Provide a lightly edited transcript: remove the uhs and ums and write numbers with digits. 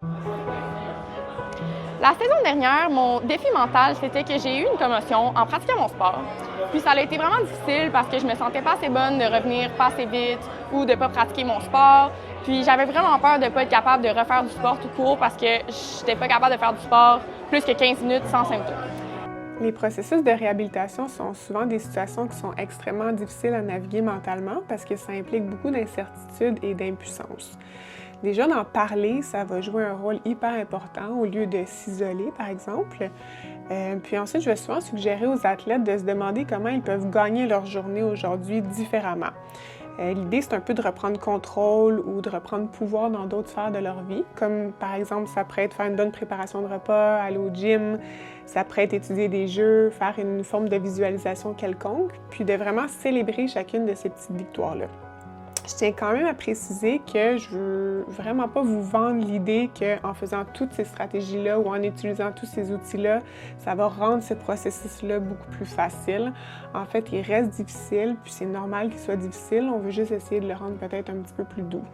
La saison dernière, mon défi mental, c'était que j'ai eu une commotion en pratiquant mon sport. Puis ça a été vraiment difficile parce que je me sentais pas assez bonne de revenir pas assez vite ou de pas pratiquer mon sport. Puis j'avais vraiment peur de ne pas être capable de refaire du sport tout court parce que je n'étais pas capable de faire du sport plus que 15 minutes sans symptômes. Les processus de réhabilitation sont souvent des situations qui sont extrêmement difficiles à naviguer mentalement parce que ça implique beaucoup d'incertitude et d'impuissance. Déjà, d'en parler, ça va jouer un rôle hyper important au lieu de s'isoler, par exemple. Puis ensuite, je vais souvent suggérer aux athlètes de se demander comment ils peuvent gagner leur journée aujourd'hui différemment. L'idée, c'est un peu de reprendre contrôle ou de reprendre pouvoir dans d'autres sphères de leur vie, comme par exemple, ça pourrait être faire une bonne préparation de repas, aller au gym, ça pourrait être étudier des jeux, faire une forme de visualisation quelconque, puis de vraiment célébrer chacune de ces petites victoires-là. Je tiens quand même à préciser que je veux vraiment pas vous vendre l'idée qu'en faisant toutes ces stratégies-là ou en utilisant tous ces outils-là, ça va rendre ce processus-là beaucoup plus facile. En fait, il reste difficile, puis c'est normal qu'il soit difficile. On veut juste essayer de le rendre peut-être un petit peu plus doux.